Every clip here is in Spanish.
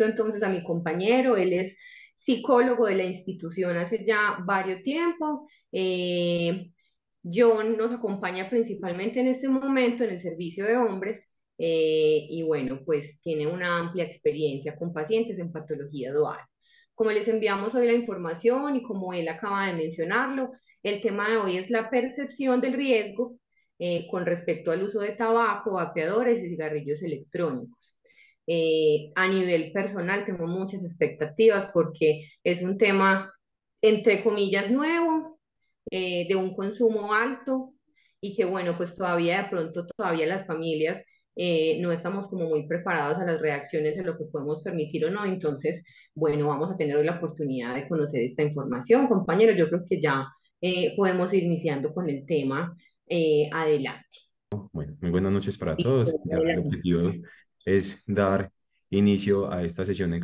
entonces a mi compañero, él es psicólogo de la institución hace ya varios tiempo. John nos acompaña principalmente en este momento en el servicio de hombres y bueno, pues tiene una amplia experiencia con pacientes en patología dual. Como les enviamos hoy la información y como él acaba de mencionarlo, el tema de hoy es la percepción del riesgo con respecto al uso de tabaco, vapeadores y cigarrillos electrónicos. A nivel personal tengo muchas expectativas porque es un tema, entre comillas, nuevo, de un consumo alto y que bueno, pues todavía de pronto, todavía las familias no estamos como muy preparadas a las reacciones de lo que podemos permitir o no. Entonces, bueno, vamos a tener hoy la oportunidad de conocer esta información. Compañeros, yo creo que ya podemos ir iniciando con el tema. Adelante. Bueno, muy buenas noches para todos. Listo, Ya el adelante. objetivo es dar inicio a esta sesión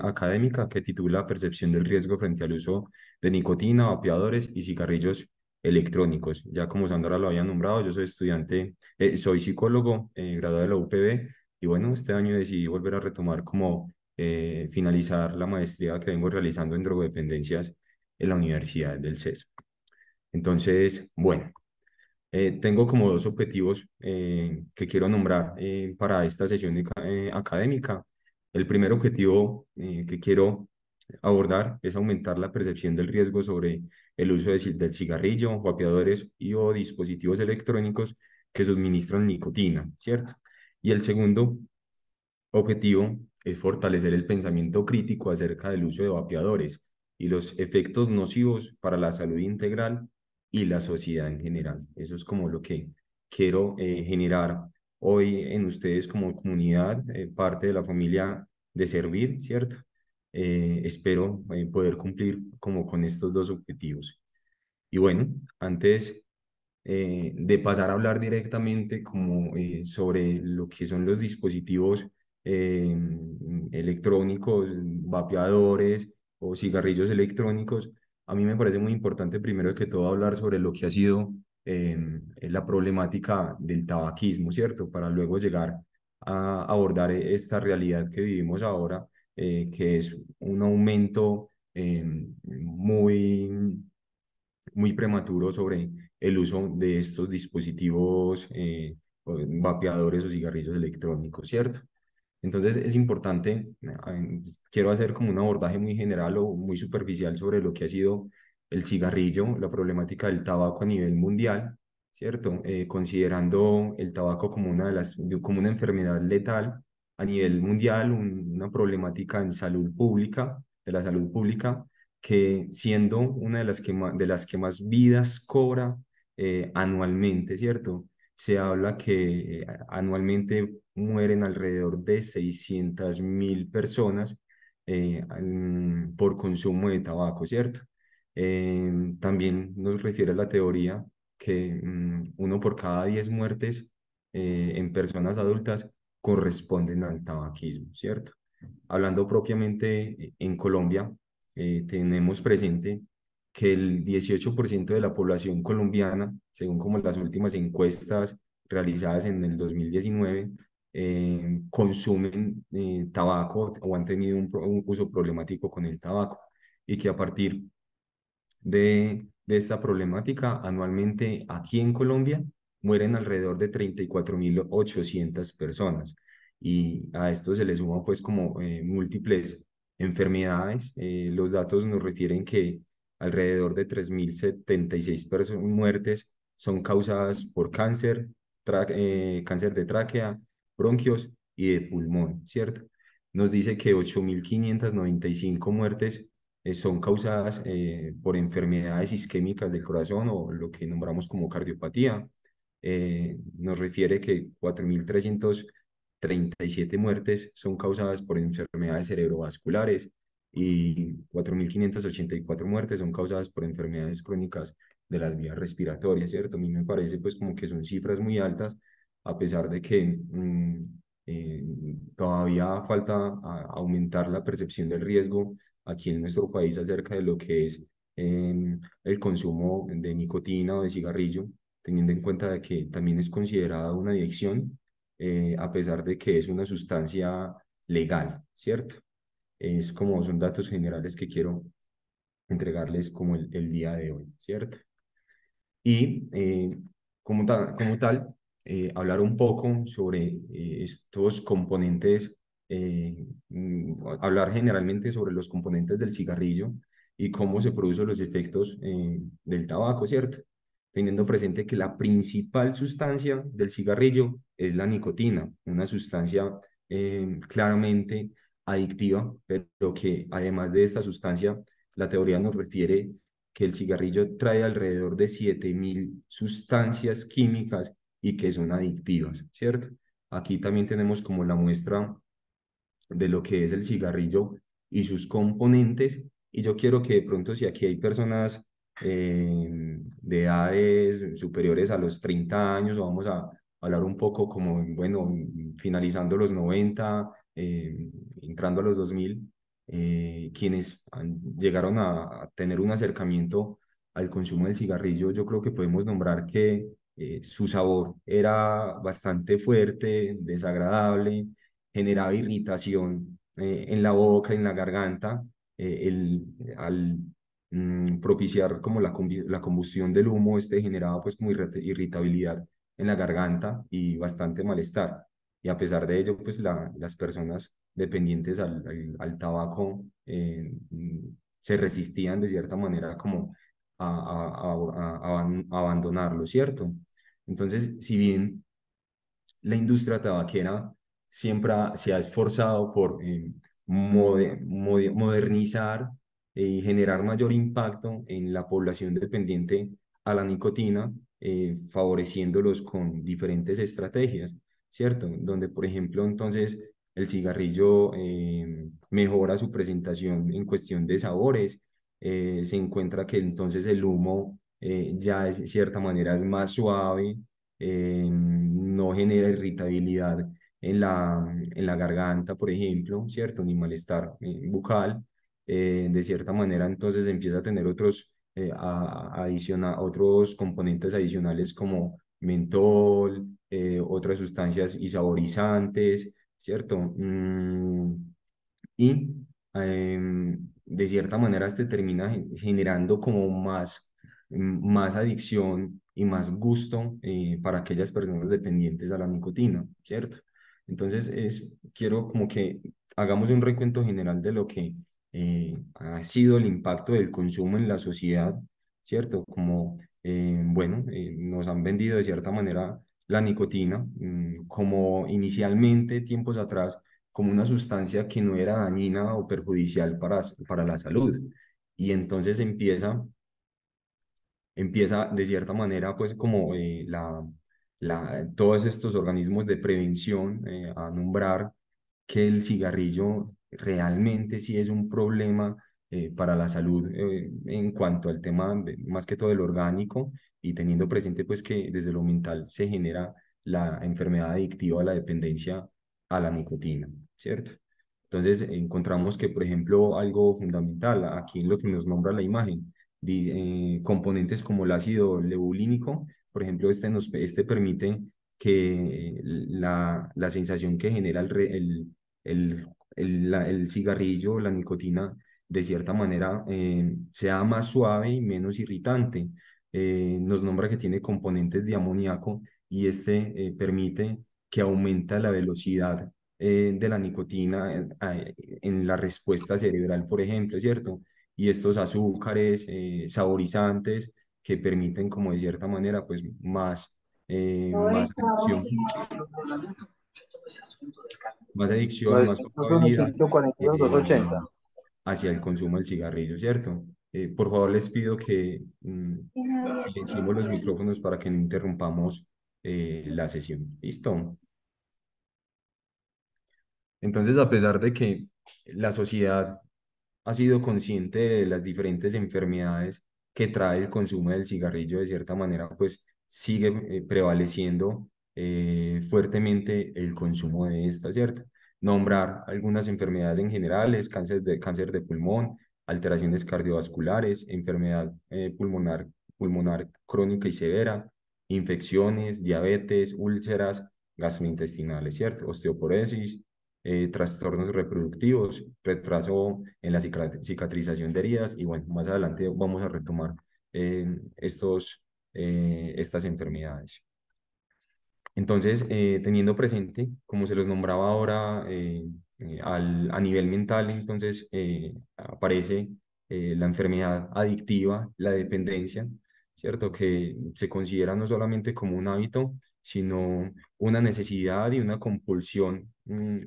académica que titula Percepción del riesgo frente al uso de nicotina, vapeadores y cigarrillos electrónicos. Ya como Sandra lo había nombrado, yo soy estudiante, soy psicólogo, graduado de la UPB, y bueno, este año decidí volver a retomar como finalizar la maestría que vengo realizando en drogodependencias en la Universidad del CES. Entonces, bueno. Tengo como dos objetivos que quiero nombrar para esta sesión académica. El primer objetivo que quiero abordar es aumentar la percepción del riesgo sobre el uso del cigarrillo, vapeadores y o dispositivos electrónicos que suministran nicotina, ¿cierto? Y el segundo objetivo es fortalecer el pensamiento crítico acerca del uso de vapeadores y los efectos nocivos para la salud integral y la sociedad en general. Eso es como lo que quiero generar hoy en ustedes como comunidad, parte de la familia de Servir, ¿cierto? Espero poder cumplir como con estos dos objetivos. Y bueno, antes de pasar a hablar directamente como sobre lo que son los dispositivos eh, electrónicos, vapeadores o cigarrillos electrónicos, a mí me parece muy importante primero que todo hablar sobre lo que ha sido la problemática del tabaquismo, ¿cierto? Para luego llegar a abordar esta realidad que vivimos ahora, que es un aumento muy prematuro sobre el uso de estos dispositivos vapeadores o cigarrillos electrónicos, ¿cierto? Entonces es importante, quiero hacer como un abordaje muy general o muy superficial sobre lo que ha sido el cigarrillo, la problemática del tabaco a nivel mundial, ¿cierto? Considerando el tabaco como como una enfermedad letal a nivel mundial, una problemática en salud pública, de la salud pública, que siendo una de las que más vidas cobra anualmente, ¿cierto? Se habla que anualmente mueren alrededor de 600.000 personas por consumo de tabaco, ¿cierto? También nos refiere a la teoría que uno por cada 10 muertes en personas adultas corresponden al tabaquismo, ¿cierto? Hablando propiamente en Colombia, tenemos presente que el 18% de la población colombiana, según como las últimas encuestas realizadas en el 2019, consumen tabaco o han tenido un uso problemático con el tabaco y que a partir de esta problemática anualmente aquí en Colombia mueren alrededor de 34.800 personas y a esto se le suma pues como múltiples enfermedades. Los datos nos refieren que alrededor de 3.076 muertes son causadas por cáncer, cáncer de tráquea, bronquios y de pulmón, ¿cierto? Nos dice que 8.595 muertes son causadas por enfermedades isquémicas del corazón o lo que nombramos como cardiopatía. Nos refiere que 4.337 muertes son causadas por enfermedades cerebrovasculares y 4.584 muertes son causadas por enfermedades crónicas de las vías respiratorias, ¿cierto? A mí me parece pues como que son cifras muy altas, a pesar de que eh, todavía falta aumentar la percepción del riesgo aquí en nuestro país acerca de lo que es el consumo de nicotina o de cigarrillo, teniendo en cuenta de que también es considerada una adicción, a pesar de que es una sustancia legal, ¿cierto? Es como son datos generales que quiero entregarles como el día de hoy, ¿cierto? Y como tal, hablar un poco sobre estos componentes, hablar generalmente sobre los componentes del cigarrillo y cómo se producen los efectos del tabaco, ¿cierto? Teniendo presente que la principal sustancia del cigarrillo es la nicotina, una sustancia claramente adictiva, pero que además de esta sustancia, la teoría nos refiere que el cigarrillo trae alrededor de 7.000 sustancias químicas y que son adictivas, ¿cierto? Aquí también tenemos como la muestra de lo que es el cigarrillo y sus componentes. Y yo quiero que de pronto, si aquí hay personas de edades superiores a los 30 años, vamos a hablar un poco como, bueno, finalizando los 90, entrando a los 2000, quienes llegaron a tener un acercamiento al consumo del cigarrillo, yo creo que podemos nombrar que su sabor era bastante fuerte, desagradable, generaba irritación en la boca, en la garganta, al propiciar como la combustión del humo, este generaba pues como irritabilidad en la garganta y bastante malestar. Y a pesar de ello, pues las personas dependientes al tabaco se resistían de cierta manera como a abandonarlo, ¿cierto? Entonces, si bien la industria tabaquera se ha esforzado por modernizar y generar mayor impacto en la población dependiente a la nicotina, favoreciéndolos con diferentes estrategias, ¿cierto? Donde, por ejemplo, entonces el cigarrillo mejora su presentación en cuestión de sabores, se encuentra que entonces el humo ya de cierta manera es más suave, no genera irritabilidad en la garganta, por ejemplo, ¿cierto? Ni malestar bucal. De cierta manera, entonces empieza a tener otros componentes adicionales como mentol, otras sustancias y saborizantes, ¿cierto? Y de cierta manera este termina generando como más adicción y más gusto para aquellas personas dependientes a la nicotina, ¿cierto? Entonces, quiero como que hagamos un recuento general de lo que ha sido el impacto del consumo en la sociedad, ¿cierto? Como, bueno, nos han vendido de cierta manera la nicotina, como inicialmente, tiempos atrás, como una sustancia que no era dañina o perjudicial para la salud. Y entonces empieza de cierta manera, pues como todos estos organismos de prevención a nombrar que el cigarrillo realmente sí es un problema para la salud en cuanto al tema más que todo el orgánico y teniendo presente pues que desde lo mental se genera la enfermedad adictiva, la dependencia a la nicotina, ¿cierto? Entonces encontramos que, por ejemplo, algo fundamental, aquí en lo que nos nombra la imagen, componentes como el ácido lebulínico, por ejemplo, este permite que la sensación que genera el, el cigarrillo, la nicotina, de cierta manera, sea más suave y menos irritante. Nos nombra que tiene componentes de amoníaco y este permite que aumenta la velocidad de la nicotina en la respuesta cerebral, por ejemplo, ¿cierto? Y estos azúcares, saborizantes, que permiten como de cierta manera, pues más adicción, más culpabilidad 941, 280. hacia el consumo del cigarrillo, ¿cierto? Por favor, les pido que silenciemos los micrófonos para que no interrumpamos la sesión. ¿Listo? Entonces, a pesar de que la sociedad ha sido consciente de las diferentes enfermedades que trae el consumo del cigarrillo, de cierta manera, pues sigue prevaleciendo fuertemente el consumo de esta, ¿cierto? Nombrar algunas enfermedades en general es cáncer de pulmón, alteraciones cardiovasculares, enfermedad pulmonar crónica y severa, infecciones, diabetes, úlceras gastrointestinales, ¿cierto? Osteoporosis, trastornos reproductivos, retraso en la cicatrización de heridas y bueno, más adelante vamos a retomar estas enfermedades. Entonces, teniendo presente, como se los nombraba ahora, a nivel mental, entonces aparece la enfermedad adictiva, la dependencia, ¿cierto? Que se considera no solamente como un hábito, sino una necesidad y una compulsión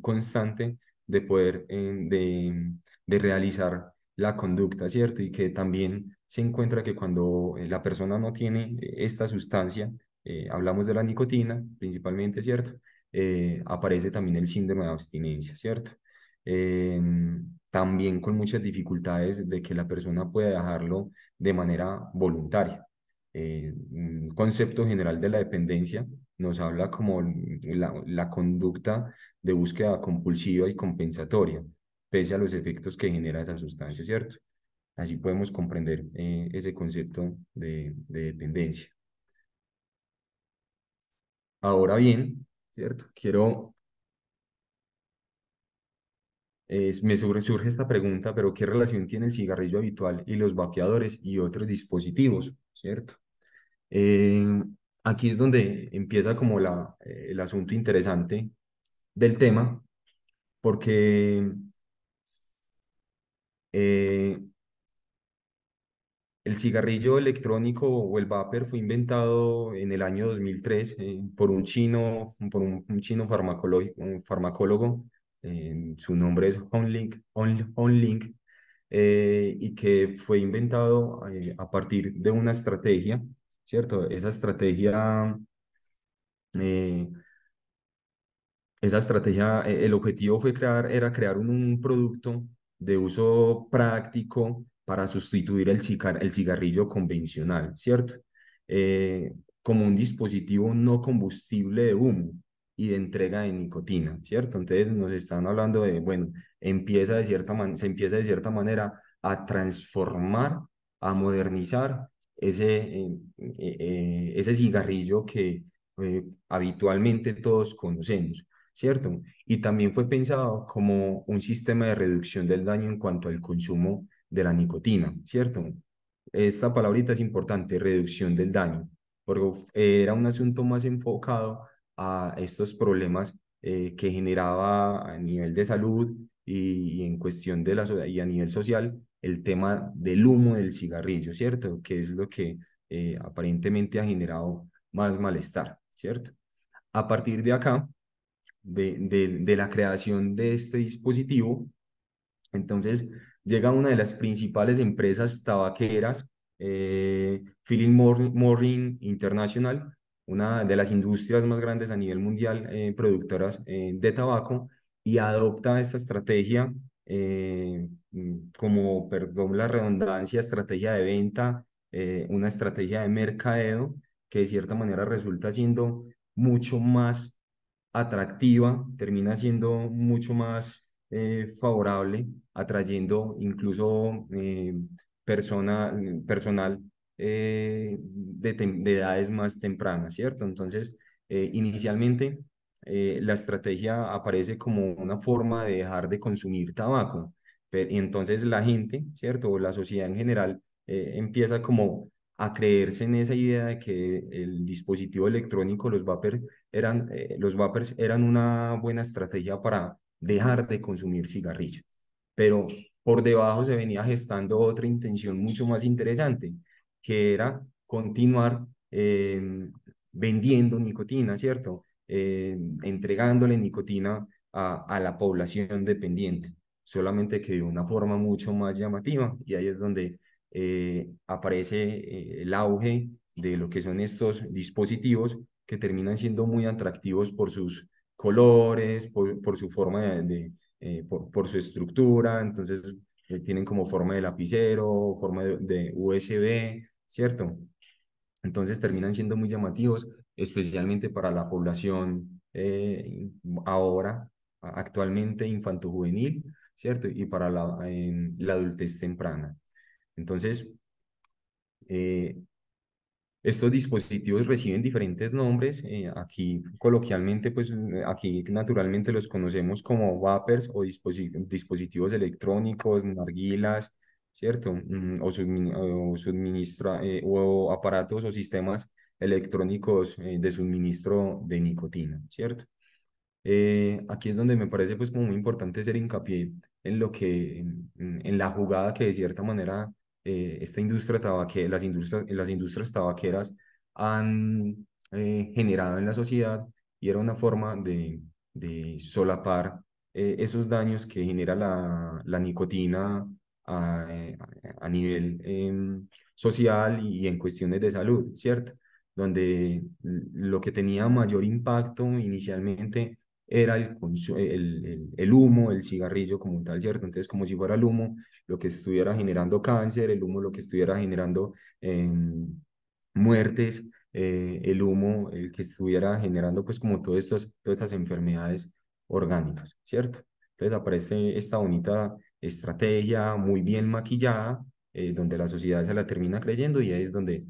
constante de poder, de realizar la conducta, ¿cierto? Y que también se encuentra que cuando la persona no tiene esta sustancia, hablamos de la nicotina principalmente, ¿cierto? Aparece también el síndrome de abstinencia, ¿cierto? Eh, También con muchas dificultades de que la persona pueda dejarlo de manera voluntaria. Un concepto general de la dependencia nos habla como la conducta de búsqueda compulsiva y compensatoria, pese a los efectos que genera esa sustancia, ¿cierto? Así podemos comprender ese concepto de dependencia. Ahora bien, ¿cierto? Surge esta pregunta, pero ¿qué relación tiene el cigarrillo habitual y los vapeadores y otros dispositivos, ¿cierto? Eh, Aquí es donde empieza como el asunto interesante del tema, porque eh, el cigarrillo electrónico o el vapor fue inventado en el año 2003 por un chino un farmacólogo, su nombre es Hon Ling, y que fue inventado a partir de una estrategia, ¿cierto? Eh, Esa estrategia, el objetivo era crear un producto de uso práctico para sustituir el cigarrillo convencional, ¿cierto? Como un dispositivo no combustible de humo y de entrega de nicotina, ¿cierto? Entonces nos están hablando de, bueno, se empieza de cierta manera a transformar, a modernizar ese cigarrillo que habitualmente todos conocemos, ¿cierto? Y también fue pensado como un sistema de reducción del daño en cuanto al consumo de la nicotina, ¿cierto? Esta palabrita es importante, reducción del daño, porque era un asunto más enfocado a estos problemas que generaba a nivel de salud y en cuestión de y a nivel social el tema del humo del cigarrillo, ¿cierto? Que es lo que aparentemente ha generado más malestar, ¿cierto? A partir de acá, de la creación de este dispositivo, entonces llega una de las principales empresas tabaqueras, Philip Morris International, una de las industrias más grandes a nivel mundial, productoras de tabaco, y adopta esta estrategia como, perdón la redundancia, estrategia de venta, una estrategia de mercadeo que de cierta manera resulta siendo mucho más atractiva, termina siendo mucho más favorable, atrayendo incluso personal de edades más tempranas, ¿cierto? Entonces, inicialmente la estrategia aparece como una forma de dejar de consumir tabaco, y entonces la gente, ¿cierto? O la sociedad en general empieza como a creerse en esa idea de que el dispositivo electrónico, los vapers eran una buena estrategia para dejar de consumir cigarrillo. Pero por debajo se venía gestando otra intención mucho más interesante, que era continuar vendiendo nicotina, ¿cierto? Entregándole nicotina a la población dependiente, solamente que de una forma mucho más llamativa. Y ahí es donde aparece el auge de lo que son estos dispositivos que terminan siendo muy atractivos por sus colores, por su forma por su estructura. Entonces tienen como forma de lapicero, forma de USB, ¿cierto? Entonces terminan siendo muy llamativos, especialmente para la población ahora, actualmente infantojuvenil, ¿cierto? Y para la adultez temprana. Entonces, eh, Estos dispositivos reciben diferentes nombres. Aquí coloquialmente, pues aquí naturalmente los conocemos como vapers o dispositivos electrónicos, narguilas, ¿cierto? O aparatos o sistemas electrónicos de suministro de nicotina, ¿cierto? Aquí es donde me parece pues como muy importante hacer hincapié en lo que, en la jugada que de cierta manera esta industria tabaquera, las industrias tabaqueras han generado en la sociedad y era una forma de solapar esos daños que genera la nicotina a nivel social y en cuestiones de salud, ¿cierto? Donde lo que tenía mayor impacto inicialmente era el humo, el cigarrillo como tal, ¿cierto? Entonces, como si fuera el humo lo que estuviera generando cáncer, el humo lo que estuviera generando muertes, el humo el que estuviera generando pues como todas estas enfermedades orgánicas, ¿cierto? Entonces aparece esta bonita estrategia muy bien maquillada, donde la sociedad se la termina creyendo y ahí es donde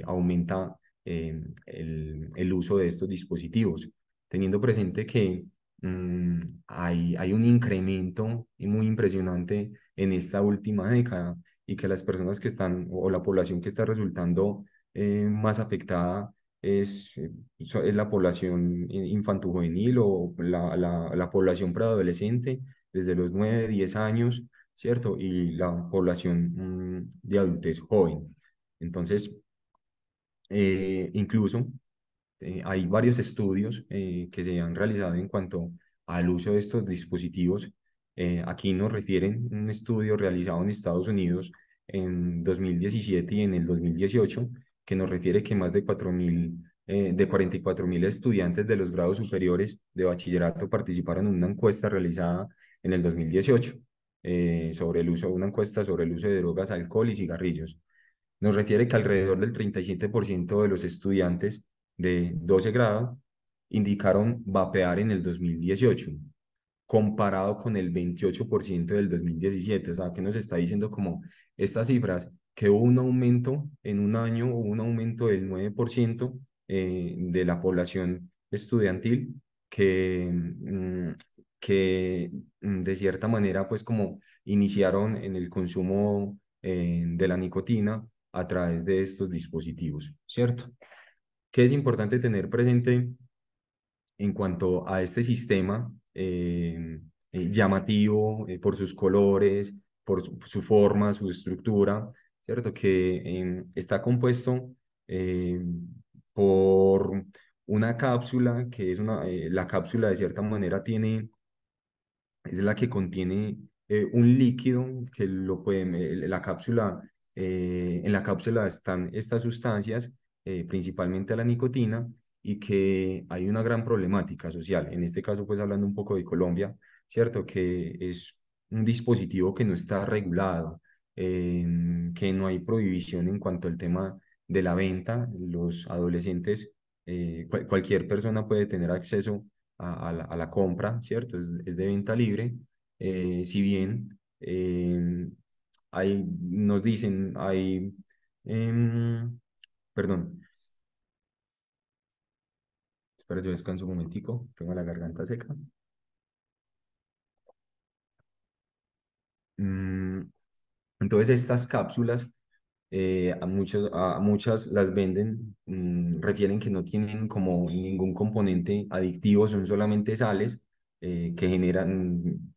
aumenta el uso de estos dispositivos teniendo presente que hay un incremento muy impresionante en esta última década y que las personas que están o la población que está resultando más afectada es la población infantojuvenil o la población preadolescente desde los 9 10 años, ¿cierto? Y la población de adultez joven. Entonces, incluso hay varios estudios que se han realizado en cuanto al uso de estos dispositivos. Aquí nos refieren un estudio realizado en Estados Unidos en 2017 y en el 2018, que nos refiere que más de 44.000 estudiantes de los grados superiores de bachillerato participaron en una encuesta realizada en el 2018 sobre el uso, una encuesta sobre el uso de drogas, alcohol y cigarrillos. Nos refiere que alrededor del 37% de los estudiantes de 12 grado indicaron vapear en el 2018, comparado con el 28% del 2017. O sea, que nos está diciendo como estas cifras, que hubo un aumento en un año, hubo un aumento del 9% de la población estudiantil que de cierta manera, pues como iniciaron en el consumo de la nicotina a través de estos dispositivos, ¿cierto? ¿Qué es importante tener presente en cuanto a este sistema llamativo por sus colores, por su forma, su estructura, ¿cierto? Que está compuesto eh, por una cápsula, que es la cápsula de cierta manera es la que contiene un líquido que lo pueden, en la cápsula están estas sustancias, principalmente la nicotina, y que hay una gran problemática social. En este caso, pues hablando un poco de Colombia, ¿cierto? Que es un dispositivo que no está regulado, que no hay prohibición en cuanto al tema de la venta. Los adolescentes, cualquier persona puede tener acceso a la compra, ¿cierto? Es de venta libre. Si bien nos dicen, em, perdón, espera, yo descanso un momentico, tengo la garganta seca. Mm, entonces, estas cápsulas, a muchas las venden, refieren que no tienen como ningún componente adictivo, son solamente sales que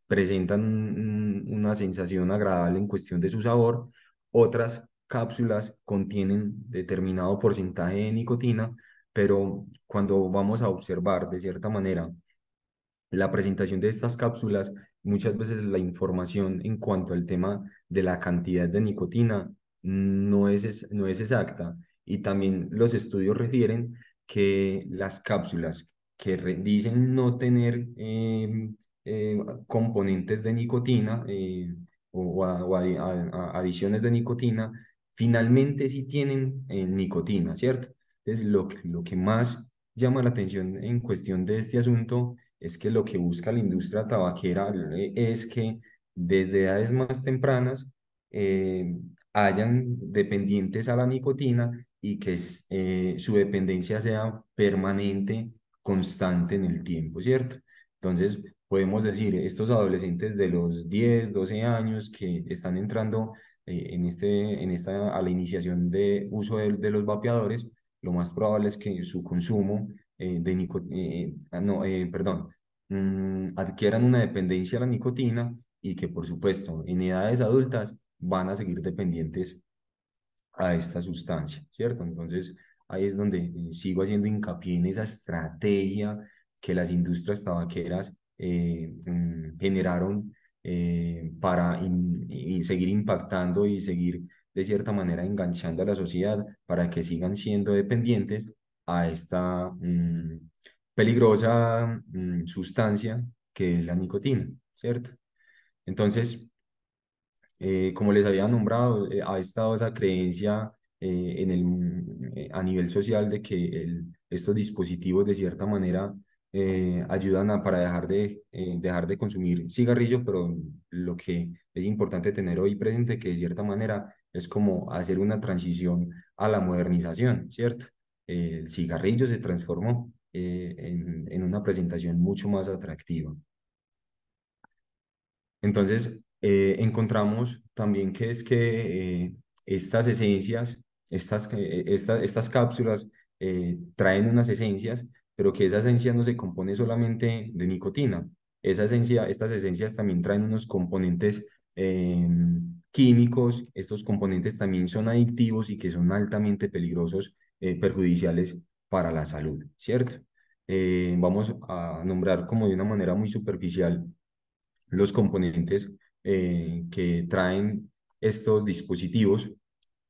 presentan una sensación agradable en cuestión de su sabor. Otras cápsulas contienen determinado porcentaje de nicotina, pero cuando vamos a observar de cierta manera la presentación de estas cápsulas, muchas veces la información en cuanto al tema de la cantidad de nicotina no es exacta. Y también los estudios refieren que las cápsulas que dicen no tener componentes de nicotina adiciones de nicotina, finalmente sí tienen nicotina, ¿cierto? Entonces, lo que más llama la atención en cuestión de este asunto es que lo que busca la industria tabaquera es que desde edades más tempranas eh, hayan dependientes a la nicotina y que su dependencia sea permanente, constante en el tiempo, ¿cierto? Entonces, podemos decir, estos adolescentes de los 10 12 años que están entrando a la iniciación de uso de los vapeadores, lo más probable es que su consumo adquieran una dependencia a la nicotina y que, por supuesto, en edades adultas van a seguir dependientes a esta sustancia, ¿cierto? Entonces, ahí es donde sigo haciendo hincapié en esa estrategia que las industrias tabaqueras generaron para seguir impactando y seguir de cierta manera enganchando a la sociedad para que sigan siendo dependientes a esta peligrosa sustancia que es la nicotina, ¿cierto? Entonces, como les había nombrado, ha estado esa creencia a nivel social de que estos dispositivos de cierta manera ayudan para dejar de consumir cigarrillo, pero lo que es importante tener hoy presente que de cierta manera es como hacer una transición a la modernización, ¿cierto? El cigarrillo se transformó en una presentación mucho más atractiva. Entonces, encontramos también que es que estas esencias, estas cápsulas traen unas esencias, pero que esa esencia no se compone solamente de nicotina. Estas esencias también traen unos componentes químicos. Estos componentes también son adictivos y que son altamente peligrosos, perjudiciales para la salud, ¿cierto? Vamos a nombrar como de una manera muy superficial los componentes que traen estos dispositivos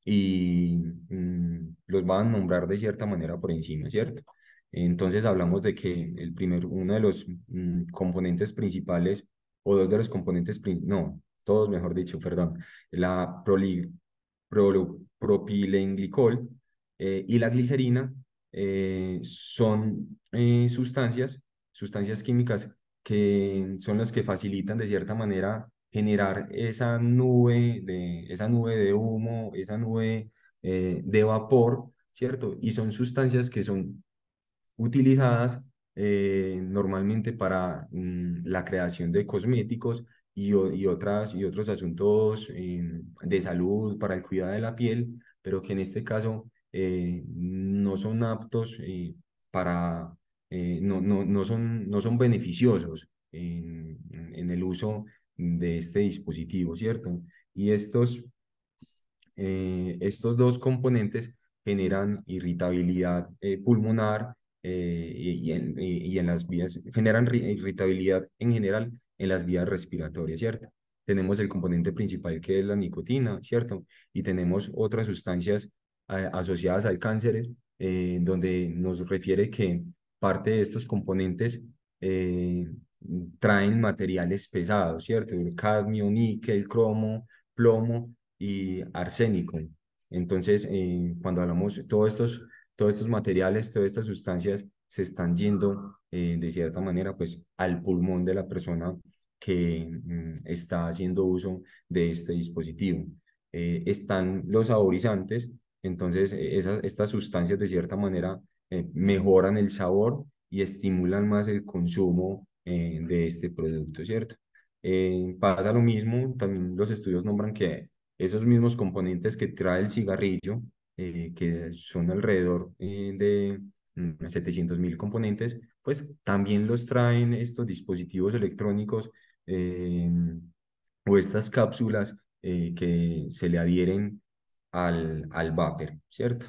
y los van a nombrar de cierta manera por encima, ¿cierto? Entonces hablamos de que uno de los componentes principales, o dos de los componentes, no, todos mejor dicho, perdón, la propilenglicol y la glicerina son sustancias químicas que son las que facilitan de cierta manera generar esa nube de humo, esa nube de vapor, ¿cierto? Y son sustancias que son utilizadas normalmente para la creación de cosméticos y otros asuntos de salud para el cuidado de la piel, pero que en este caso no son aptos para, no son beneficiosos en el uso de este dispositivo, ¿cierto? Y estos dos componentes generan irritabilidad pulmonar y en las vías, generan irritabilidad en general en las vías respiratorias, ¿cierto? Tenemos el componente principal que es la nicotina, ¿cierto? Y tenemos otras sustancias asociadas al cáncer, donde nos refiere que parte de estos componentes eh, traen materiales pesados, ¿cierto? El cadmio, níquel, cromo, plomo y arsénico. Entonces, cuando hablamos, todos estos materiales, todas estas sustancias se están yendo de cierta manera pues al pulmón de la persona que está haciendo uso de este dispositivo. Están los saborizantes, entonces estas sustancias de cierta manera mejoran el sabor y estimulan más el consumo de este producto, ¿cierto? Pasa lo mismo, también los estudios nombran que esos mismos componentes que trae el cigarrillo, que son alrededor de 700.000 componentes, pues también los traen estos dispositivos electrónicos eh, o estas cápsulas que se le adhieren al vapor, ¿cierto?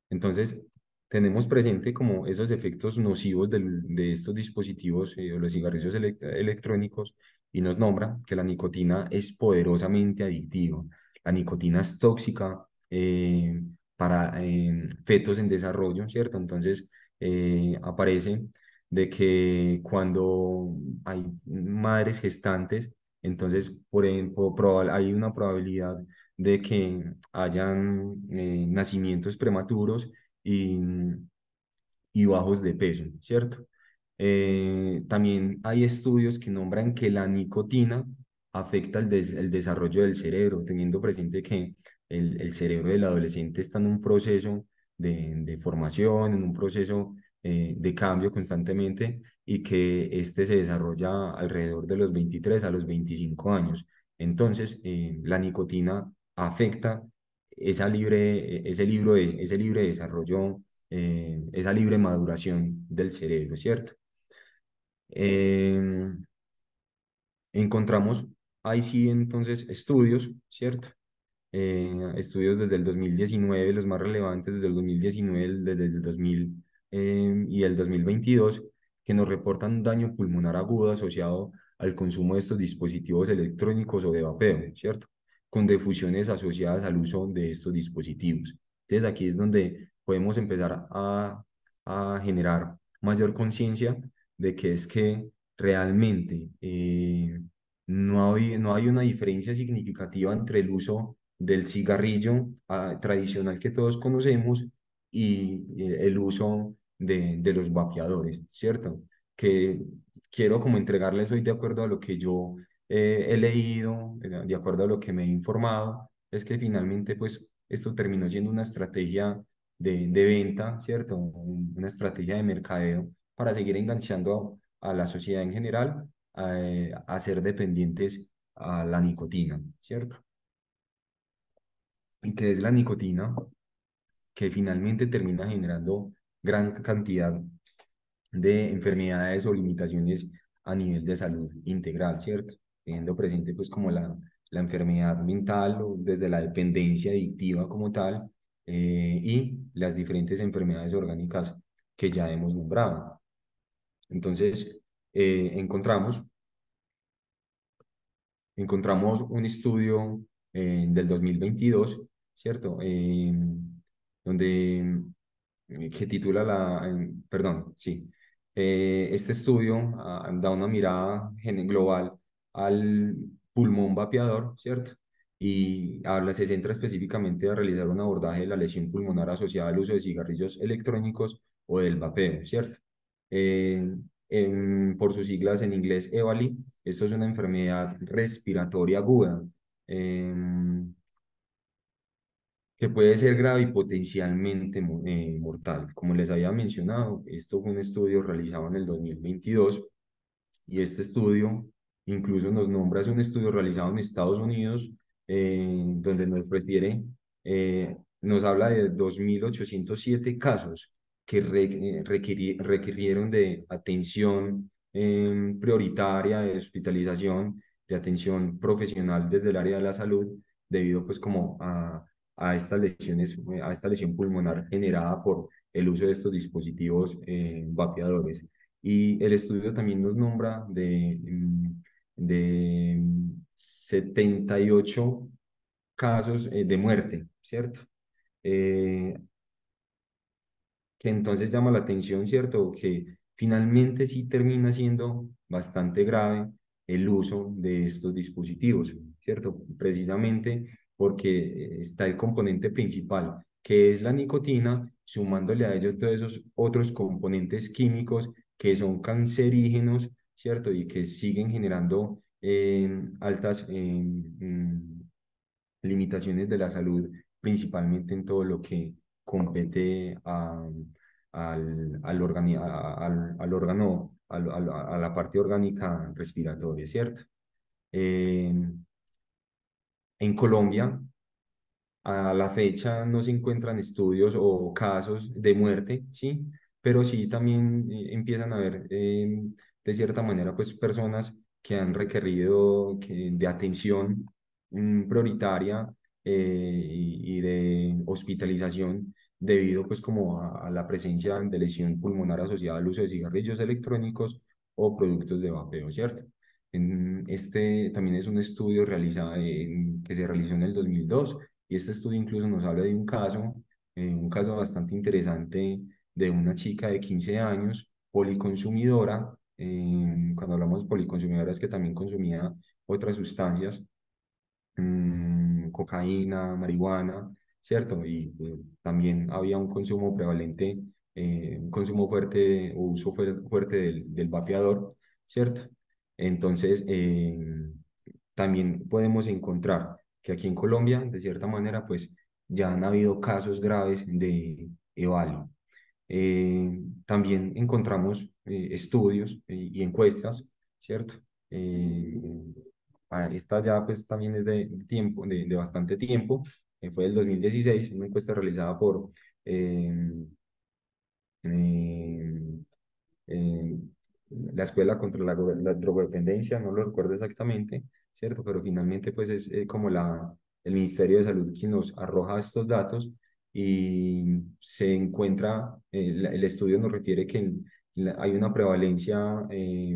Entonces, tenemos presente como esos efectos nocivos de estos dispositivos o los cigarrillos electrónicos y nos nombra que la nicotina es poderosamente adictiva. La nicotina es tóxica para fetos en desarrollo, ¿cierto? Entonces, aparece de que cuando hay madres gestantes, entonces hay una probabilidad de que hayan nacimientos prematuros y, y bajos de peso, ¿cierto? También hay estudios que nombran que la nicotina afecta el desarrollo del cerebro, teniendo presente que el cerebro del adolescente está en un proceso de formación, en un proceso de cambio constantemente y que este se desarrolla alrededor de los 23 a los 25 años. Entonces, la nicotina afecta ese libre desarrollo, esa libre maduración del cerebro, ¿cierto? Em, Encontramos ahí sí entonces estudios, ¿cierto? Estudios desde el 2019, los más relevantes desde el 2019, desde el 2000 y el 2022, que nos reportan un daño pulmonar agudo asociado al consumo de estos dispositivos electrónicos o de vapeo, ¿cierto? Con defusiones asociadas al uso de estos dispositivos. Entonces aquí es donde podemos empezar a generar mayor conciencia de que es que realmente no hay una diferencia significativa entre el uso del cigarrillo tradicional que todos conocemos y el uso de los vapeadores, ¿cierto? Que quiero como entregarles hoy de acuerdo a lo que yo he leído, de acuerdo a lo que me he informado, es que finalmente pues esto terminó siendo una estrategia de venta, ¿cierto? Una estrategia de mercadeo para seguir enganchando a la sociedad en general a ser dependientes a la nicotina, ¿cierto? Y que es la nicotina que finalmente termina generando gran cantidad de enfermedades o limitaciones a nivel de salud integral, ¿cierto? Teniendo presente pues como la enfermedad mental o desde la dependencia adictiva como tal y las diferentes enfermedades orgánicas que ya hemos nombrado. Entonces, encontramos encontramos un estudio del 2022, ¿cierto? Donde, que titula perdón, sí. Este estudio da una mirada global al pulmón vapeador, ¿cierto? Y se centra específicamente a realizar un abordaje de la lesión pulmonar asociada al uso de cigarrillos electrónicos o del vapeo, ¿cierto? Eh, por sus siglas en inglés, EVALI. Esto es una enfermedad respiratoria aguda que puede ser grave y potencialmente mortal. Como les había mencionado, esto fue un estudio realizado en el 2022 y este estudio incluso nos nombra, es un estudio realizado en Estados Unidos, donde nos refiere, nos habla de 2.807 casos que requirieron de atención prioritaria, de hospitalización, de atención profesional desde el área de la salud, debido pues como a estas lesiones, a esta lesión pulmonar generada por el uso de estos dispositivos vapeadores. Y el estudio también nos nombra de 78 casos de muerte, ¿cierto? Eh, que entonces llama la atención, ¿cierto? Que finalmente sí termina siendo bastante grave el uso de estos dispositivos, ¿cierto? Precisamente porque está el componente principal, que es la nicotina, sumándole a ello todos esos otros componentes químicos que son cancerígenos, ¿cierto? Y que siguen generando altas limitaciones de la salud, principalmente en todo lo que compete al órgano, a la parte orgánica respiratoria, ¿cierto? Eh, en Colombia, a la fecha no se encuentran estudios o casos de muerte, ¿sí? Pero sí también empiezan a haber, de cierta manera, pues personas que han requerido de atención prioritaria y de hospitalización debido pues como a la presencia de lesión pulmonar asociada al uso de cigarrillos electrónicos o productos de vapeo, ¿cierto? Este también es un estudio que se realizó en el 2002 y este estudio incluso nos habla de un caso bastante interesante de una chica de 15 años, policonsumidora. Cuando hablamos de policonsumidora es que también consumía otras sustancias, cocaína, marihuana, ¿cierto? Y también había un consumo prevalente, un consumo fuerte o uso fuerte del vapeador, ¿cierto? Entonces, también podemos encontrar que aquí en Colombia, de cierta manera, pues ya han habido casos graves de EVALI. También encontramos estudios y encuestas, ¿cierto? Eh, Esta ya pues también es de tiempo, de bastante tiempo, fue del 2016, una encuesta realizada por eh, eh, eh, la Escuela contra la Drogodependencia, no lo recuerdo exactamente, ¿cierto? Pero finalmente pues es como el Ministerio de Salud quien nos arroja estos datos y se encuentra, el estudio nos refiere que hay una prevalencia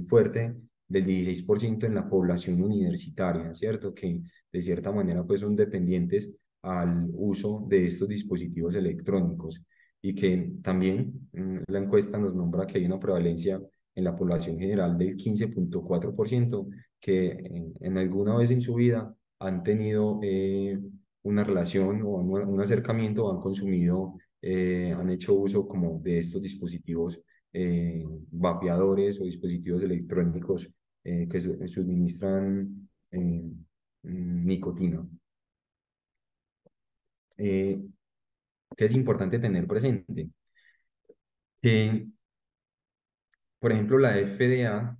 fuerte del 16% en la población universitaria, ¿cierto? Que de cierta manera pues son dependientes al uso de estos dispositivos electrónicos y que también la encuesta nos nombra que hay una prevalencia en la población general del 15,4% que en alguna vez en su vida han tenido una relación o un acercamiento o han consumido, han hecho uso como de estos dispositivos vapeadores o dispositivos electrónicos que suministran nicotina. Eh, que es importante tener presente que, por ejemplo, la FDA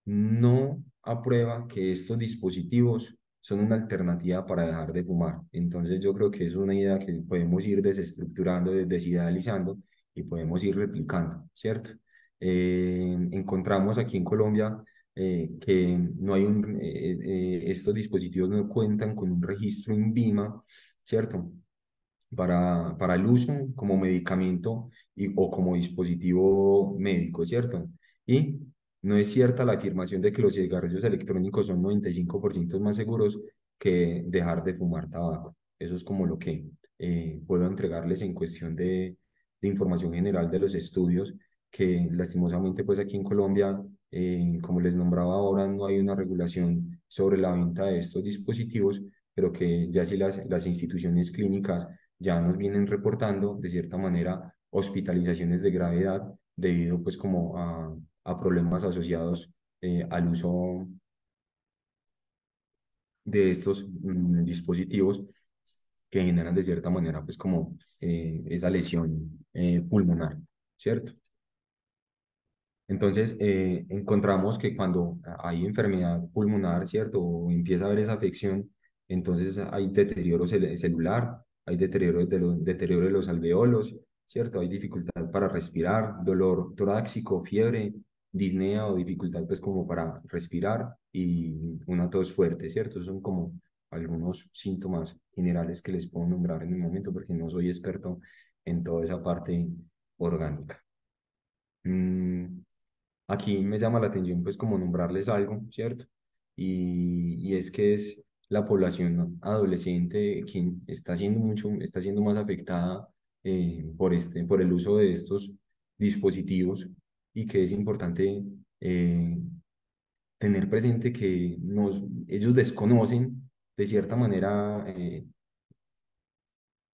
no aprueba que estos dispositivos son una alternativa para dejar de fumar. Entonces yo creo que es una idea que podemos ir desestructurando, desidealizando y podemos ir replicando, ¿cierto? Encontramos aquí en Colombia que no hay estos dispositivos no cuentan con un registro INVIMA, ¿cierto? Para el uso como medicamento o como dispositivo médico, ¿cierto? Y no es cierta la afirmación de que los cigarrillos electrónicos son 95% más seguros que dejar de fumar tabaco. Eso es como lo que puedo entregarles en cuestión de información general de los estudios, que lastimosamente pues aquí en Colombia, como les nombraba ahora, no hay una regulación sobre la venta de estos dispositivos, pero que ya sí las instituciones clínicas ya nos vienen reportando de cierta manera hospitalizaciones de gravedad debido pues como a problemas asociados al uso de estos dispositivos que generan de cierta manera pues como esa lesión pulmonar, ¿cierto? Entonces, encontramos que cuando hay enfermedad pulmonar, ¿cierto? O empieza a haber esa afección, entonces hay deterioro celular, hay deterioro de los alveolos, ¿cierto? Hay dificultad para respirar, dolor torácico, fiebre, disnea o dificultad pues como para respirar y una tos fuerte, ¿cierto? Son como algunos síntomas generales que les puedo nombrar en el momento porque no soy experto en toda esa parte orgánica. Mm, Aquí me llama la atención, pues, como nombrarles algo, ¿cierto? Y es que es la población adolescente quien está siendo más afectada por el uso de estos dispositivos y que es importante eh, tener presente que ellos desconocen de cierta manera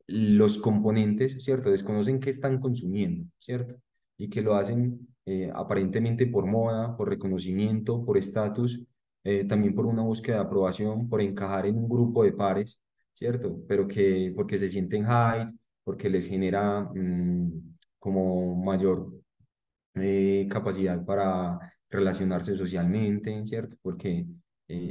los componentes, ¿cierto? Desconocen qué están consumiendo, ¿cierto? Y que lo hacen aparentemente por moda, por reconocimiento, por estatus, también por una búsqueda de aprobación, por encajar en un grupo de pares, ¿cierto? Pero que porque se sienten high, porque les genera como mayor capacidad para relacionarse socialmente, ¿cierto? Porque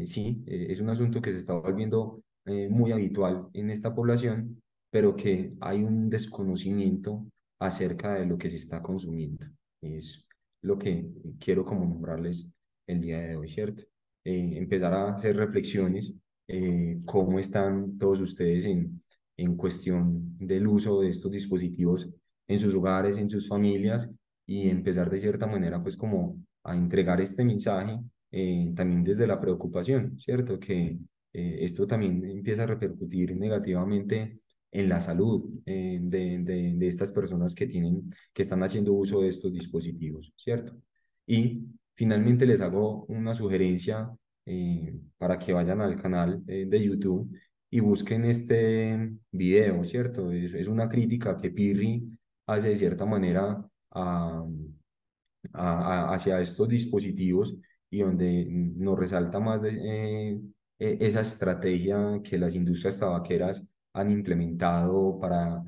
sí, es un asunto que se está volviendo muy habitual en esta población, pero que hay un desconocimiento acerca de lo que se está consumiendo. Es lo que quiero como nombrarles el día de hoy, ¿cierto? Empezar a hacer reflexiones, cómo están todos ustedes en cuestión del uso de estos dispositivos en sus hogares, en sus familias y empezar de cierta manera pues como a entregar este mensaje también desde la preocupación, ¿cierto? Que esto también empieza a repercutir negativamente en la salud de estas personas que están haciendo uso de estos dispositivos, ¿cierto? Y finalmente les hago una sugerencia para que vayan al canal de YouTube y busquen este video, ¿cierto? Es una crítica que Pirri hace de cierta manera a, hacia estos dispositivos y donde nos resalta más esa estrategia que las industrias tabaqueras han implementado para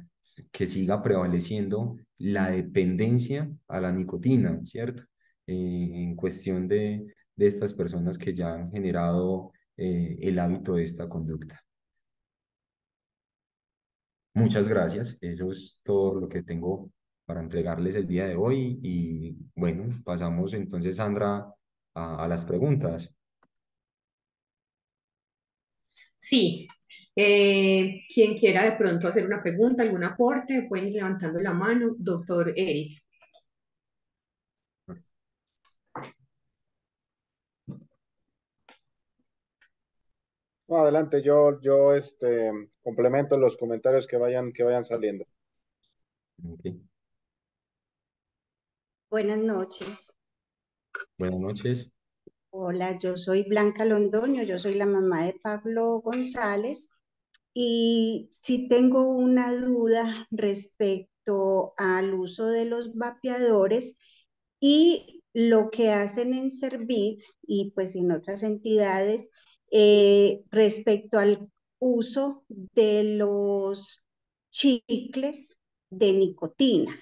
que siga prevaleciendo la dependencia a la nicotina, ¿cierto? En cuestión de estas personas que ya han generado el hábito de esta conducta. Muchas gracias. Eso es todo lo que tengo para entregarles el día de hoy. Y bueno, pasamos entonces, Sandra, a las preguntas. Sí, quien quiera de pronto hacer una pregunta, algún aporte, pueden ir levantando la mano. Doctor Eric. No, adelante, yo complemento los comentarios que vayan saliendo. Ok. Buenas noches. Buenas noches. Hola, yo soy Blanca Londoño, yo soy la mamá de Pablo González y sí tengo una duda respecto al uso de los vapeadores y lo que hacen en Servit y pues en otras entidades respecto al uso de los chicles de nicotina.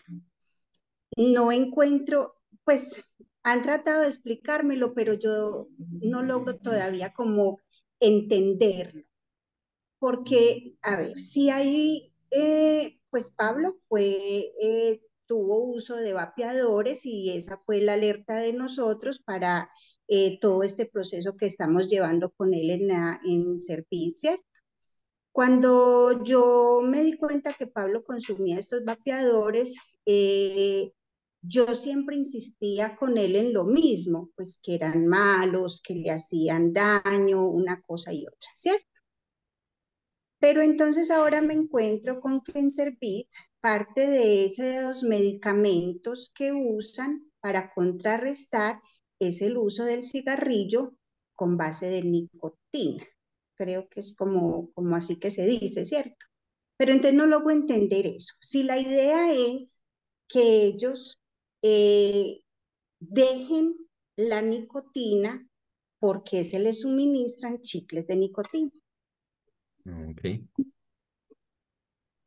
No encuentro, pues han tratado de explicármelo, pero yo no logro todavía como entenderlo. Porque, a ver, si hay, pues Pablo tuvo uso de vapeadores y esa fue la alerta de nosotros para todo este proceso que estamos llevando con él en Servicia. Cuando yo me di cuenta que Pablo consumía estos vapeadores, yo siempre insistía con él en lo mismo, pues que eran malos, que le hacían daño, una cosa y otra, ¿cierto? Pero entonces ahora me encuentro con que en Servit, parte de esos medicamentos que usan para contrarrestar es el uso del cigarrillo con base de nicotina. Creo que es como así que se dice, ¿cierto? Pero entonces no logro entender eso. Si la idea es que ellos eh, dejen la nicotina, ¿por qué se les suministran chicles de nicotina? Ok.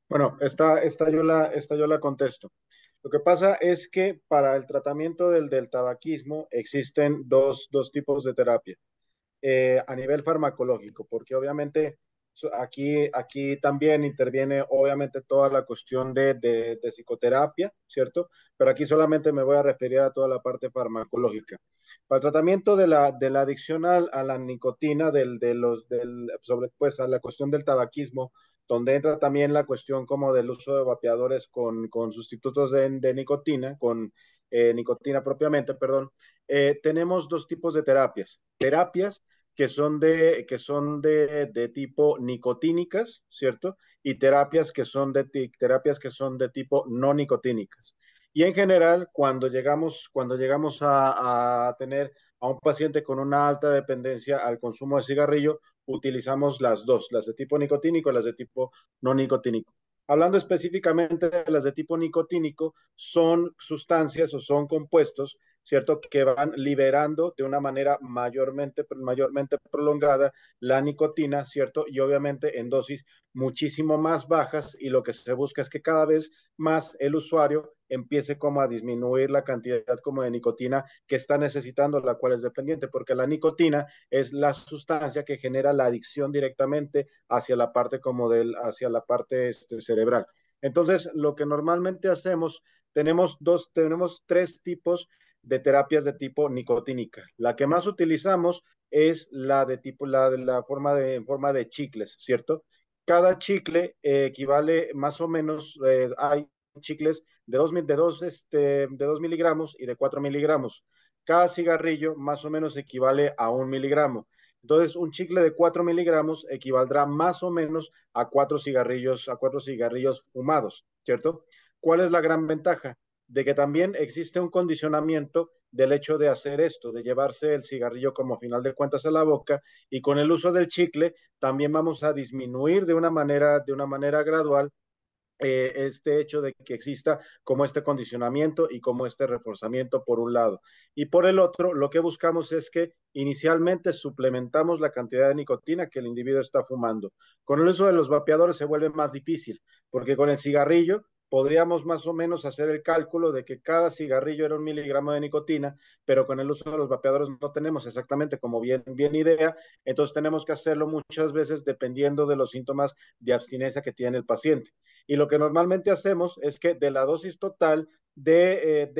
Bueno, esta yo la contesto. Lo que pasa es que para el tratamiento del tabaquismo existen dos tipos de terapia. A nivel farmacológico, porque obviamente aquí también interviene obviamente toda la cuestión de psicoterapia, ¿cierto? Pero aquí solamente me voy a referir a toda la parte farmacológica. Para el tratamiento de la adicción a la nicotina, sobre pues a la cuestión del tabaquismo, donde entra también la cuestión como del uso de vapeadores con sustitutos de nicotina, con nicotina propiamente, perdón, tenemos dos tipos de terapias. Terapias que son de tipo nicotínicas, ¿cierto? Y terapias que son de tipo no nicotínicas. Y en general, cuando llegamos a tener a un paciente con una alta dependencia al consumo de cigarrillo, utilizamos las dos, las de tipo nicotínico y las de tipo no nicotínico. Hablando específicamente de las de tipo nicotínico, son sustancias o son compuestos, ¿cierto? Que van liberando de una manera mayormente prolongada la nicotina, ¿cierto? Y obviamente en dosis muchísimo más bajas, y lo que se busca es que cada vez más el usuario empiece como a disminuir la cantidad como de nicotina que está necesitando, la cual es dependiente, porque la nicotina es la sustancia que genera la adicción directamente hacia la parte cerebral. Entonces, lo que normalmente hacemos, tenemos tres tipos de terapias de tipo nicotínica. La que más utilizamos es la de tipo, en forma de chicles, ¿cierto? Cada chicle equivale más o menos, hay chicles de dos miligramos y de 4 miligramos. Cada cigarrillo más o menos equivale a 1 miligramo. Entonces, un chicle de 4 miligramos equivaldrá más o menos a cuatro cigarrillos fumados, ¿cierto? ¿Cuál es la gran ventaja? De que también existe un condicionamiento del hecho de hacer esto, de llevarse el cigarrillo como final de cuentas a la boca, y con el uso del chicle también vamos a disminuir de una manera gradual este hecho de que exista como este condicionamiento y como este reforzamiento por un lado. Y por el otro, lo que buscamos es que inicialmente suplementamos la cantidad de nicotina que el individuo está fumando. Con el uso de los vapeadores se vuelve más difícil, porque con el cigarrillo podríamos más o menos hacer el cálculo de que cada cigarrillo era 1 miligramo de nicotina, pero con el uso de los vapeadores no tenemos exactamente como bien idea, entonces tenemos que hacerlo muchas veces dependiendo de los síntomas de abstinencia que tiene el paciente. Y lo que normalmente hacemos es que de la dosis total de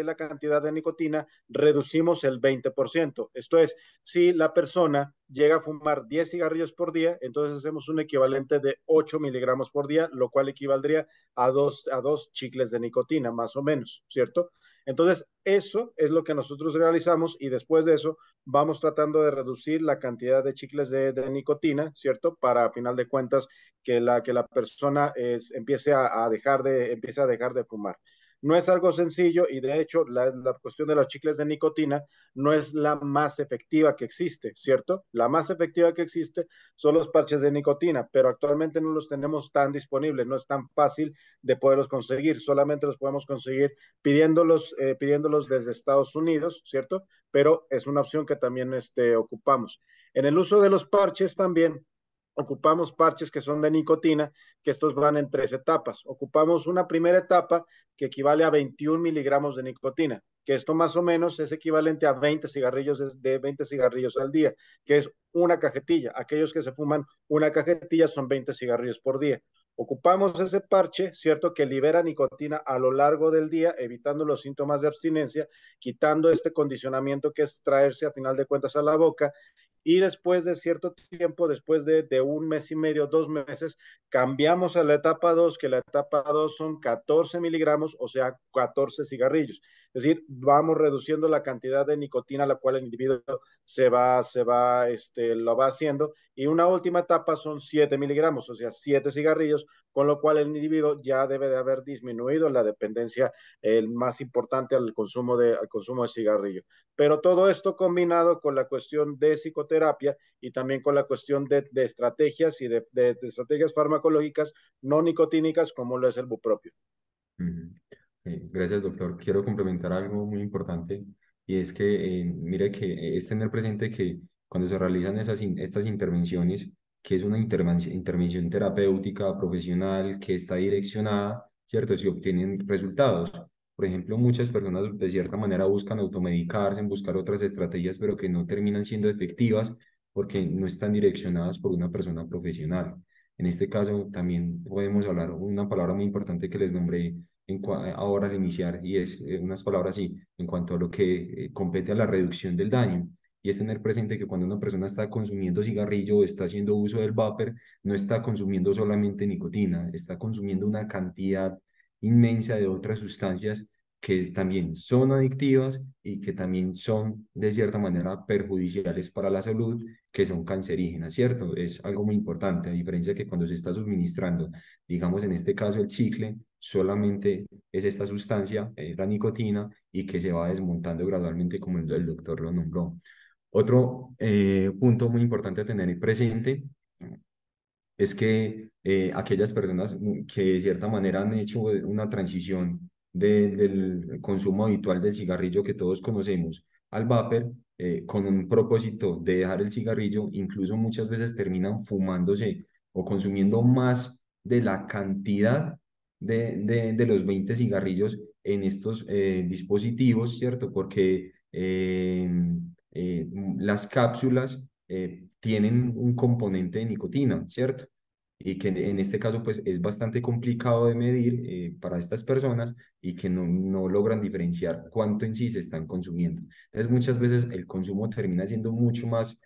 la cantidad de nicotina reducimos el 20%. Esto es, si la persona llega a fumar 10 cigarrillos por día, entonces hacemos un equivalente de 8 miligramos por día, lo cual equivaldría a dos chicles de nicotina, más o menos, ¿cierto? Entonces, eso es lo que nosotros realizamos y después de eso vamos tratando de reducir la cantidad de chicles de nicotina, ¿cierto? Para, a final de cuentas, que la persona empiece empiece a dejar de fumar. No es algo sencillo y de hecho la cuestión de los chicles de nicotina no es la más efectiva que existe, ¿cierto? La más efectiva que existe son los parches de nicotina, pero actualmente no los tenemos tan disponibles, no es tan fácil de poderlos conseguir, solamente los podemos conseguir pidiéndolos desde Estados Unidos, ¿cierto? Pero es una opción que también ocupamos. En el uso de los parches también ocupamos parches que son de nicotina, que estos van en 3 etapas. Ocupamos una primera etapa que equivale a 21 miligramos de nicotina, que esto más o menos es equivalente a 20 cigarrillos de 20 cigarrillos al día, que es una cajetilla. Aquellos que se fuman una cajetilla son 20 cigarrillos por día. Ocupamos ese parche, ¿cierto? Que libera nicotina a lo largo del día, evitando los síntomas de abstinencia, quitando este condicionamiento que es traerse a final de cuentas a la boca y después de cierto tiempo, después de 1 mes y medio, 2 meses, cambiamos a la etapa 2, que la etapa 2 son 14 miligramos, o sea, 14 cigarrillos. Es decir, vamos reduciendo la cantidad de nicotina a la cual el individuo lo va haciendo. Y una última etapa son 7 miligramos, o sea, 7 cigarrillos, con lo cual el individuo ya debe de haber disminuido la dependencia más importante al consumo de cigarrillo. Pero todo esto combinado con la cuestión de psicoterapia y también con la cuestión de estrategias y de estrategias farmacológicas no nicotínicas como lo es el bupropio. Ujú. Gracias, doctor. Quiero complementar algo muy importante y es que, mire que es tener presente que cuando se realizan estas intervenciones, que es una intervención terapéutica profesional que está direccionada, ¿cierto? Se obtienen resultados. Por ejemplo, muchas personas de cierta manera buscan automedicarse, buscar otras estrategias, pero que no terminan siendo efectivas porque no están direccionadas por una persona profesional. En este caso, también podemos hablar una palabra muy importante que les nombré ahora al iniciar, y es unas palabras así, en cuanto a lo que compete a la reducción del daño. Y es tener presente que cuando una persona está consumiendo cigarrillo o está haciendo uso del vapor, no está consumiendo solamente nicotina, está consumiendo una cantidad inmensa de otras sustancias que también son adictivas y que también son de cierta manera perjudiciales para la salud, que son cancerígenas, ¿cierto? Es algo muy importante, a diferencia que cuando se está suministrando, digamos en este caso el chicle, solamente es esta sustancia, es la nicotina, y que se va desmontando gradualmente como el doctor lo nombró. Otro punto muy importante a tener presente es que aquellas personas que de cierta manera han hecho una transición del consumo habitual del cigarrillo que todos conocemos al vapor, con un propósito de dejar el cigarrillo, incluso muchas veces terminan fumándose o consumiendo más de la cantidad de los 20 cigarrillos en estos dispositivos, ¿cierto? Porque las cápsulas tienen un componente de nicotina, ¿cierto? Y que en este caso pues es bastante complicado de medir para estas personas y que no logran diferenciar cuánto en sí se están consumiendo. Entonces muchas veces el consumo termina siendo mucho más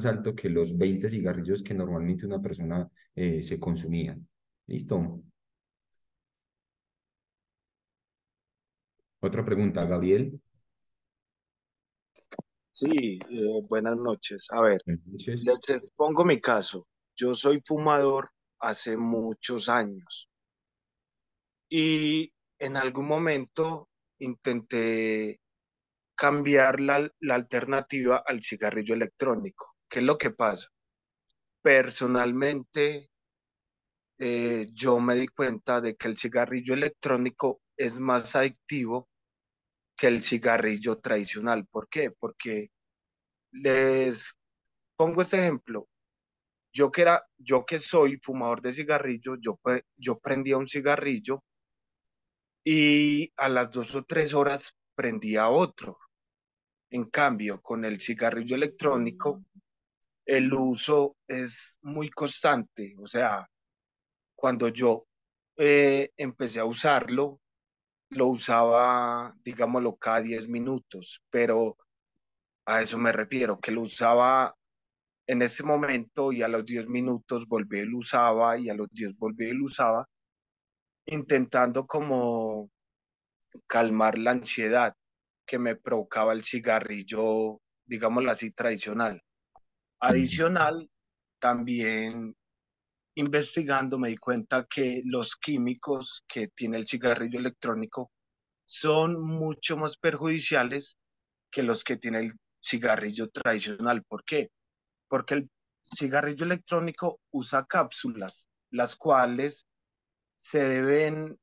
alto que los 20 cigarrillos que normalmente una persona se consumía. ¿Listo? Otra pregunta, Gabriel. Sí, buenas noches. A ver, Entonces, les pongo mi caso. Yo soy fumador hace muchos años y en algún momento intenté cambiar la alternativa al cigarrillo electrónico. ¿Qué es lo que pasa? Personalmente, yo me di cuenta de que el cigarrillo electrónico es más adictivo que el cigarrillo tradicional. ¿Por qué? Porque les pongo este ejemplo. Yo que soy fumador de cigarrillo, yo prendía un cigarrillo y a las 2 o 3 horas prendía otro. En cambio, con el cigarrillo electrónico, el uso es muy constante. O sea, cuando yo empecé a usarlo, lo usaba, digámoslo, cada 10 minutos, pero a eso me refiero, que lo usaba en ese momento y a los 10 minutos volví y lo usaba y a los 10 volví y lo usaba, intentando como calmar la ansiedad que me provocaba el cigarrillo, digámoslo así, tradicional. Ujú. Adicional, también investigando me di cuenta que los químicos que tiene el cigarrillo electrónico son mucho más perjudiciales que los que tiene el cigarrillo tradicional. ¿Por qué? Porque el cigarrillo electrónico usa cápsulas, las cuales se deben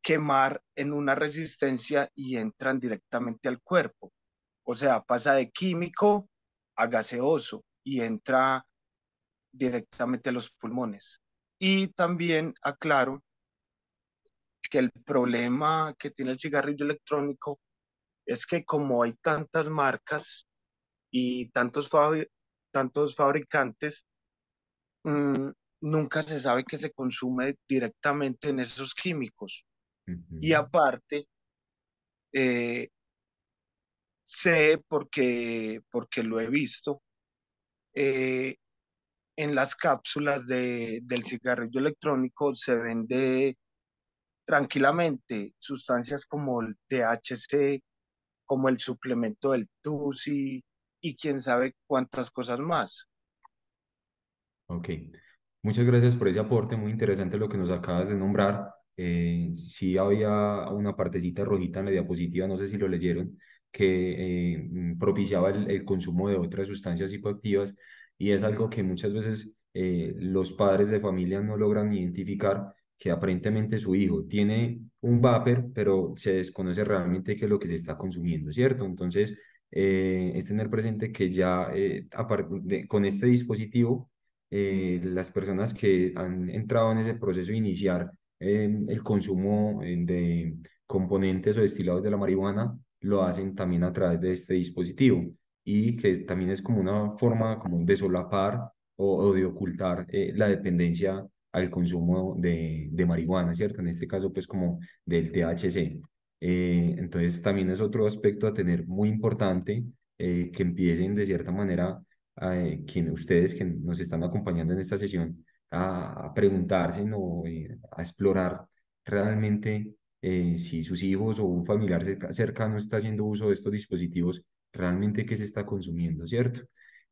quemar en una resistencia y entran directamente al cuerpo. O sea, pasa de químico a gaseoso y entra directamente a los pulmones. Y también aclaro que el problema que tiene el cigarrillo electrónico es que como hay tantas marcas y tantos fabricantes, mmm, nunca se sabe que se consume directamente en esos químicos. Y Ujú. aparte, eh, sé porque lo he visto, eh, en las cápsulas del cigarrillo electrónico se vende tranquilamente sustancias como el THC, como el suplemento del TUSI y quién sabe cuántas cosas más. Ok, muchas gracias por ese aporte, muy interesante lo que nos acabas de nombrar. Sí había una partecita rojita en la diapositiva, no sé si lo leyeron, que propiciaba el consumo de otras sustancias psicoactivas y es algo que muchas veces los padres de familia no logran identificar, que aparentemente su hijo tiene un vapor, pero se desconoce realmente qué es lo que se está consumiendo, ¿cierto? Entonces, es tener presente que ya con este dispositivo las personas que han entrado en ese proceso de iniciar el consumo de componentes o destilados de la marihuana lo hacen también a través de este dispositivo y que también es como una forma como de solapar o de ocultar la dependencia al consumo de marihuana, ¿cierto? En este caso, pues como del THC. Entonces, también es otro aspecto a tener muy importante que empiecen de cierta manera ustedes que nos están acompañando en esta sesión a preguntarse, ¿no? A explorar realmente si sus hijos o un familiar cercano está haciendo uso de estos dispositivos, realmente qué se está consumiendo, ¿cierto?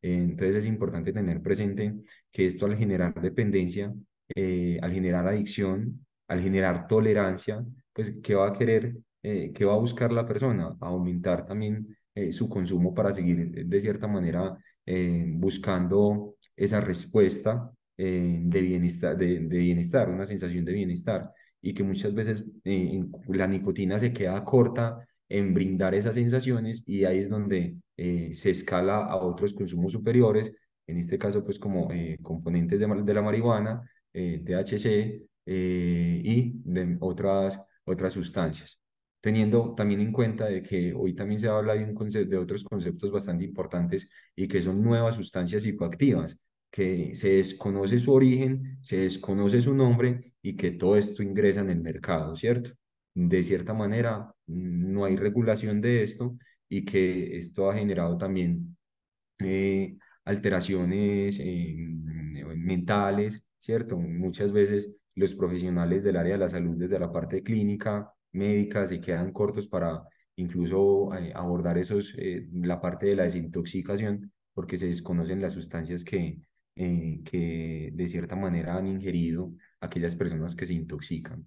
Entonces es importante tener presente que esto al generar dependencia, al generar adicción, al generar tolerancia, pues ¿qué va a querer, qué va a buscar la persona? Aumentar también su consumo para seguir de cierta manera buscando esa respuesta de bienestar, de bienestar, una sensación de bienestar, y que muchas veces la nicotina se queda corta en brindar esas sensaciones y ahí es donde se escala a otros consumos superiores, en este caso pues como componentes de la marihuana, THC y de otras sustancias. Teniendo también en cuenta de que hoy también se habla de, de otros conceptos bastante importantes y que son nuevas sustancias psicoactivas, que se desconoce su origen, se desconoce su nombre y que todo esto ingresa en el mercado, ¿cierto? De cierta manera, no hay regulación de esto y que esto ha generado también alteraciones mentales, ¿cierto? Muchas veces los profesionales del área de la salud, desde la parte clínica, médica, se quedan cortos para incluso abordar la parte de la desintoxicación, porque se desconocen las sustancias que de cierta manera han ingerido aquellas personas que se intoxican.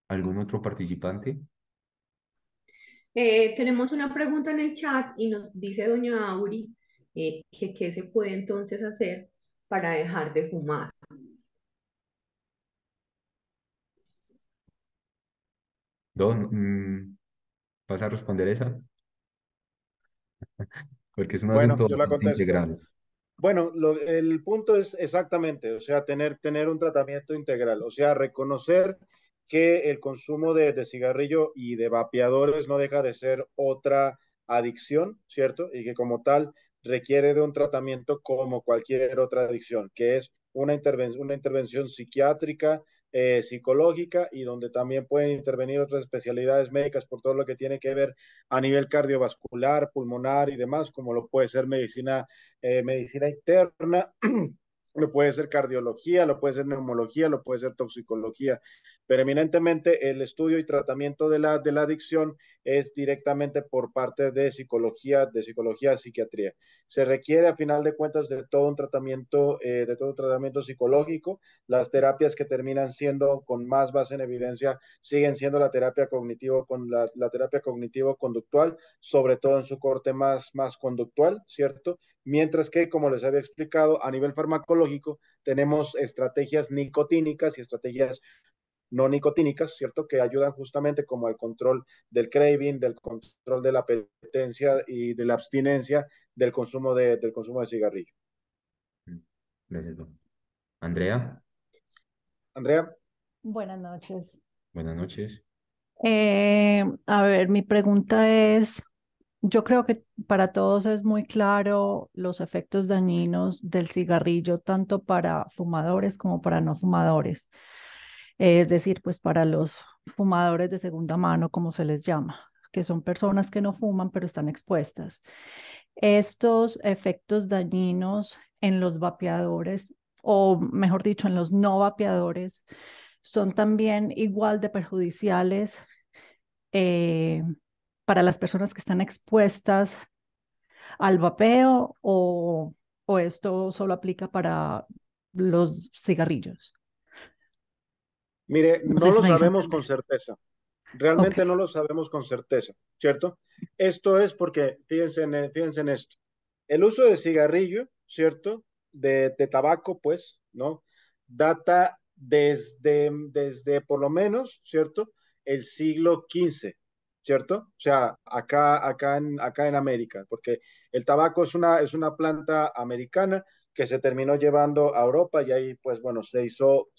¿Algún otro participante? Tenemos una pregunta en el chat y nos dice doña Auri ¿qué se puede entonces hacer para dejar de fumar? Don, ¿vas a responder esa? Porque es un Bueno, asunto yo la bastante contesto. integral. Bueno, el punto es exactamente, o sea, tener un tratamiento integral, o sea, reconocer que el consumo de cigarrillo y de vapeadores no deja de ser otra adicción, ¿cierto? Y que como tal requiere de un tratamiento como cualquier otra adicción, que es una intervención psiquiátrica, psicológica y donde también pueden intervenir otras especialidades médicas por todo lo que tiene que ver a nivel cardiovascular, pulmonar y demás, como lo puede ser medicina interna, lo puede ser cardiología, lo puede ser neumología, lo puede ser toxicología, pero eminentemente el estudio y tratamiento de la adicción es directamente por parte de psicología, psiquiatría. Se requiere a final de cuentas de todo un tratamiento psicológico. Las terapias que terminan siendo con más base en evidencia siguen siendo la terapia cognitivo con la terapia cognitivo conductual, sobre todo en su corte más conductual, ¿cierto? Mientras que, como les había explicado, a nivel farmacológico tenemos estrategias nicotínicas y estrategias no nicotínicas, ¿cierto? Que ayudan justamente como al control del craving, del control de la apetencia y de la abstinencia del consumo de cigarrillo. Mm, Gracias, don. Andrea, Andrea, Buenas noches. buenas noches. A ver, mi pregunta es, yo creo que para todos es muy claro los efectos dañinos del cigarrillo, tanto para fumadores como para no fumadores. Es decir, pues para los fumadores de segunda mano, como se les llama, que son personas que no fuman, pero están expuestas. Estos efectos dañinos en los vapeadores, o mejor dicho, en los no vapeadores, son también igual de perjudiciales eh, para las personas que están expuestas al vapeo o esto solo aplica para los cigarrillos. mire, No sé no si lo me hice sabemos entender. con certeza. Ok, Realmente no lo sabemos con certeza, ¿cierto? Esto es porque, fíjense en esto. El uso de cigarrillo, ¿cierto? De tabaco, pues, ¿no? Data desde por lo menos, ¿cierto? El siglo XV, ¿cierto? O sea, acá en América, porque el tabaco es una planta americana que se terminó llevando a Europa y ahí, pues, bueno, se hizo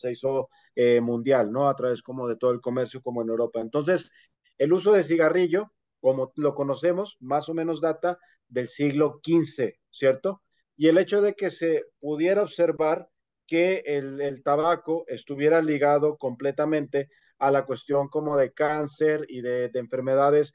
mundial, ¿no? A través como de todo el comercio como en Europa. Entonces, el uso de cigarrillo, como lo conocemos, más o menos data del siglo XV, ¿cierto? Y el hecho de que se pudiera observar que el tabaco estuviera ligado completamente a la cuestión como de cáncer y de enfermedades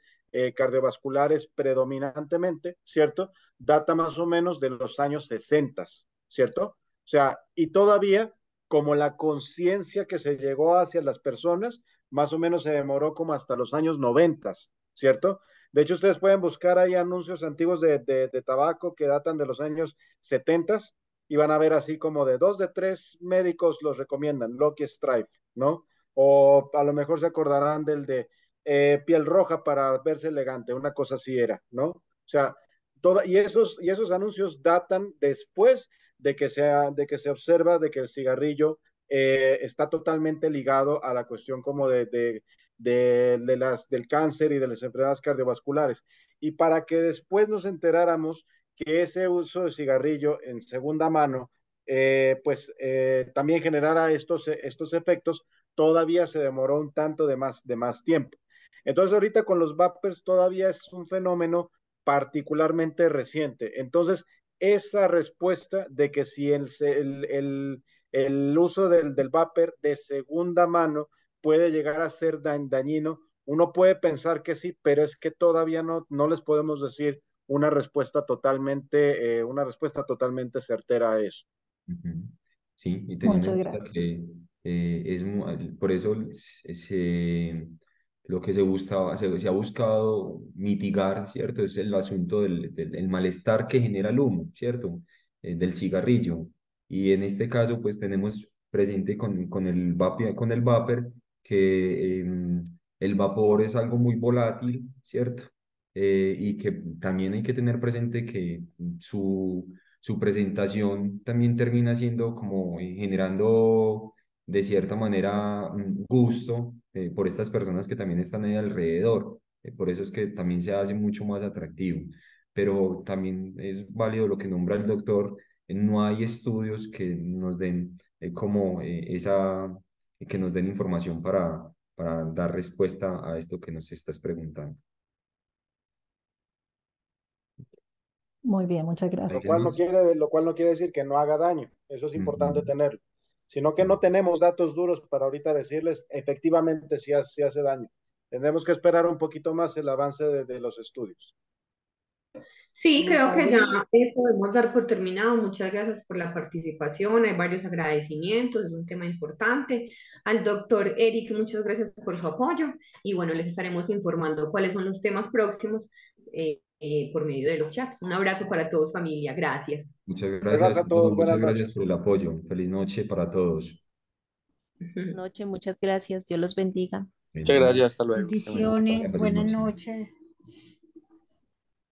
cardiovasculares predominantemente, ¿cierto? Data más o menos de los años 60, ¿cierto? O sea, y todavía como la conciencia que se llegó hacia las personas, más o menos se demoró como hasta los años 90, ¿cierto? De hecho, ustedes pueden buscar ahí anuncios antiguos de tabaco que datan de los años 70 y van a ver así como de dos de tres médicos los recomiendan, Lucky Strike, ¿no? O a lo mejor se acordarán del de piel roja para verse elegante, una cosa así era, ¿no? O sea, y esos anuncios datan después de que se observa de que el cigarrillo está totalmente ligado a la cuestión como del cáncer y de las enfermedades cardiovasculares. Y para que después nos enteráramos que ese uso de cigarrillo en segunda mano, también generara estos efectos, todavía se demoró un tanto de más tiempo. Entonces ahorita con los vapers todavía es un fenómeno particularmente reciente. Entonces, esa respuesta de que si el uso del vapor de segunda mano puede llegar a ser dañino, uno puede pensar que sí, pero es que todavía no les podemos decir una respuesta totalmente certera a eso. Ujú. Sí, y teniendo muchas en cuenta gracias. que por eso lo que se ha buscado mitigar, ¿cierto? Es el asunto el malestar que genera el humo, ¿cierto? Del cigarrillo. Y en este caso, pues tenemos presente con el vapor que el vapor es algo muy volátil, ¿cierto? y que también hay que tener presente que su presentación también termina siendo como generando de cierta manera gusto por estas personas que también están ahí alrededor. Por eso es que también se hace mucho más atractivo. Pero también es válido lo que nombra el doctor. No hay estudios que nos den como que nos den información para dar respuesta a esto que nos estás preguntando. Muy bien, muchas gracias. Lo cual no quiere decir que no haga daño. Eso es importante Ujú. tenerlo. Sino que no tenemos datos duros para ahorita decirles efectivamente si hace daño. Tendremos que esperar un poquito más el avance de los estudios. Sí, creo que ya David, podemos dar por terminado. Muchas gracias por la participación. Hay varios agradecimientos, es un tema importante. Al doctor Eric, muchas gracias por su apoyo. Y bueno, les estaremos informando cuáles son los temas próximos por medio de los chats. Un abrazo para todos, familia. Gracias. Muchas Gracias gracias, a todos. muchas Buenas gracias noches. por el apoyo. Feliz noche para todos. Noche, muchas gracias. Dios los bendiga. Muchas Bueno, gracias, hasta luego. bueno, bendiciones, feliz buenas noche. noches.